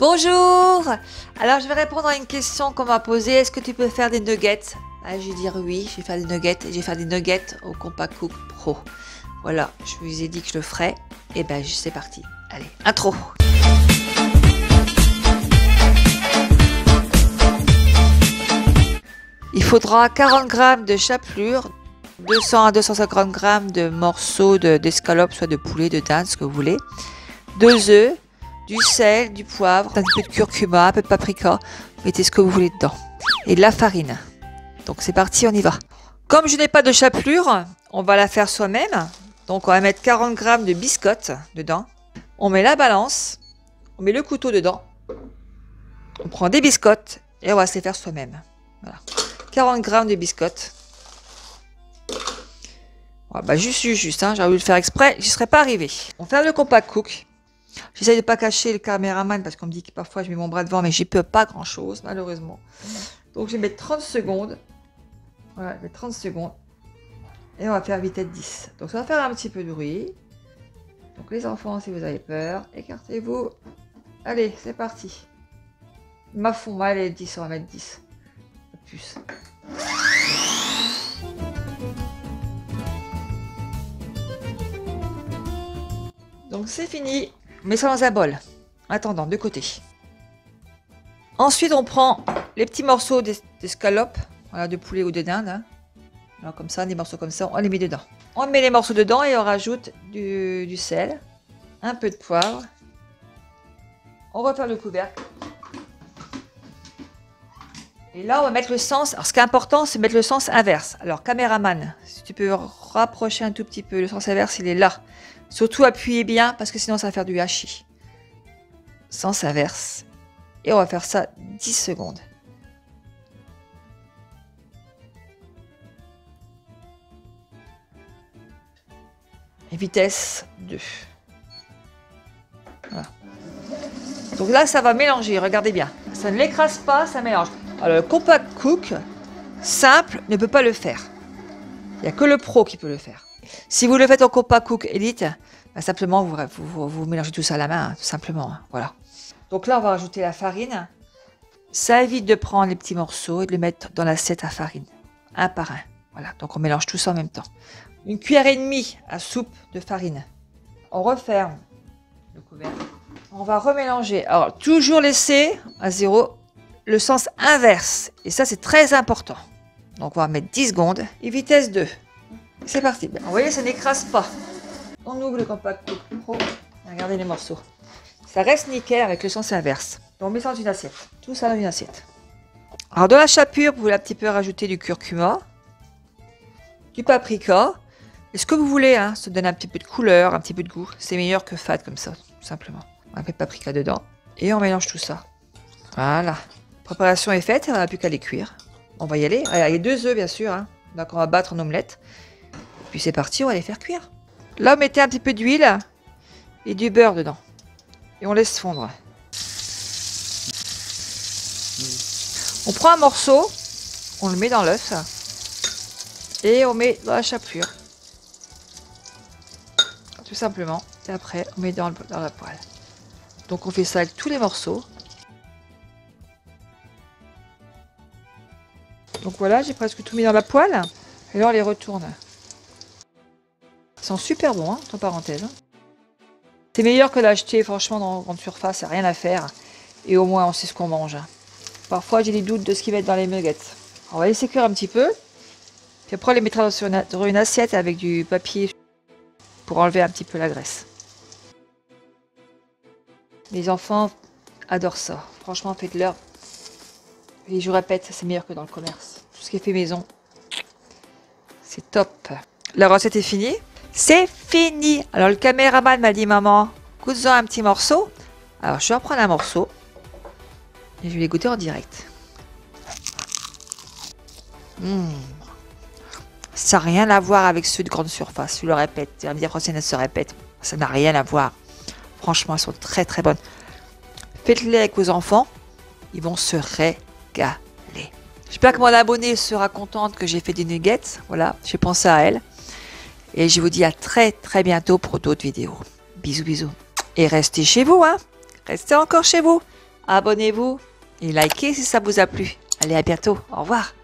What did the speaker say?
Bonjour! Alors je vais répondre à une question qu'on m'a posée. Est-ce que tu peux faire des nuggets? Je vais dire oui, je vais faire des nuggets. Et je vais faire des nuggets au Compact Cook Pro. Voilà, je vous ai dit que je le ferais. Et ben c'est parti. Allez, intro! Il faudra 40 g de chapelure, 200 à 250 g de morceaux d'escalope, soit de poulet, de dinde, ce que vous voulez, 2 œufs, du sel, du poivre, un peu de curcuma, un peu de paprika, mettez ce que vous voulez dedans, et de la farine. Donc c'est parti, on y va. Comme je n'ai pas de chapelure, on va la faire soi-même. Donc on va mettre 40 g de biscottes dedans. On met la balance, on met le couteau dedans, on prend des biscottes et on va se les faire soi-même. Voilà. 40 g de biscottes. Ouais, bah juste, hein, j'aurais voulu le faire exprès, j'y serais pas arrivé. On fait le Compact Cook. J'essaye de pas cacher le caméraman parce qu'on me dit que parfois je mets mon bras devant, mais j'y peux pas grand chose, malheureusement. Donc je vais mettre 30 secondes. Voilà, je vais 30 secondes. Et on va faire vitesse 10. Donc ça va faire un petit peu de bruit. Donc les enfants, si vous avez peur, écartez-vous. Allez, c'est parti. Ma fond, allez, 10, on va mettre 10. Plus. Donc c'est fini. On met ça dans un bol. En attendant, de côté. Ensuite, on prend les petits morceaux d'escalope, voilà, de poulet ou de dinde. Hein. Alors comme ça, des morceaux comme ça, on les met dedans. On met les morceaux dedans et on rajoute du sel, un peu de poivre. On va faire le couvercle. Et là, on va mettre le sens. Alors, ce qui est important, c'est mettre le sens inverse. Alors, caméraman, si tu peux rapprocher un tout petit peu, le sens inverse, il est là. Surtout, appuyez bien, parce que sinon, ça va faire du hachis. Sens inverse. Et on va faire ça 10 secondes. Et vitesse 2. Voilà. Donc là, ça va mélanger, regardez bien. Ça ne l'écrase pas, ça mélange. Alors, le Compact Cook, simple, ne peut pas le faire. Il n'y a que le pro qui peut le faire. Si vous le faites en Compact Cook Elite, bah simplement, vous mélangez tout ça à la main, hein, tout simplement. Hein, voilà. Donc là, on va rajouter la farine. Ça évite de prendre les petits morceaux et de les mettre dans l'assiette à farine, un par un. Voilà, donc on mélange tout ça en même temps. Une cuillère et demie à soupe de farine. On referme le couvercle. On va remélanger. Alors, toujours laisser à 0 le sens inverse. Et ça, c'est très important. Donc, on va mettre 10 secondes et vitesse 2. C'est parti. Vous voyez, ça n'écrase pas. On ouvre le Compact Cook Pro. Regardez les morceaux. Ça reste nickel avec le sens inverse. Donc, on met ça dans une assiette. Tout ça dans une assiette. Alors, dans la chapelure, vous voulez un petit peu rajouter du curcuma, du paprika. Et ce que vous voulez, hein, ça donne un petit peu de couleur, un petit peu de goût. C'est meilleur que fade comme ça, tout simplement. Un peu de paprika dedans. Et on mélange tout ça. Voilà. La préparation est faite, on n'a plus qu'à les cuire. On va y aller. Il y a 2 œufs, bien sûr. Hein. Donc, on va battre en omelette. Puis c'est parti, on va les faire cuire. Là, on mettait un petit peu d'huile et du beurre dedans. Et on laisse fondre. On prend un morceau, on le met dans l'œuf. Et on met dans la chapelure. Tout simplement. Et après, on met dans la poêle. Donc, on fait ça avec tous les morceaux. Donc voilà, j'ai presque tout mis dans la poêle. Et là, on les retourne. Ils sont super bons, hein, entre parenthèses. C'est meilleur que d'acheter, franchement, dans grande surface. Il n'y a rien à faire. Et au moins, on sait ce qu'on mange. Parfois, j'ai des doutes de ce qui va être dans les nuggets. On va laisser cuire un petit peu. Puis après, on les mettra sur une assiette avec du papier pour enlever un petit peu la graisse. Les enfants adorent ça. Franchement, faites-leur. Et je répète, c'est meilleur que dans le commerce. Tout ce qui est fait maison, c'est top. La recette est finie. C'est fini. Alors le caméraman m'a dit, maman, goûte-en un petit morceau. Alors je vais en prendre un morceau et je vais les goûter en direct. Ça n'a rien à voir avec ceux de grande surface. Je le répète. Tu vas me dire, Francine, elle se répète. Ça n'a rien à voir. Franchement, elles sont très très bonnes. Faites-les avec vos enfants. Ils vont se régaler. J'espère que mon abonnée sera contente que j'ai fait des nuggets. Voilà, j'ai pensé à elle. Et je vous dis à très très bientôt pour d'autres vidéos. Bisous bisous. Et restez chez vous, hein. Restez encore chez vous. abonnez-vous et likez si ça vous a plu. Allez, à bientôt. Au revoir.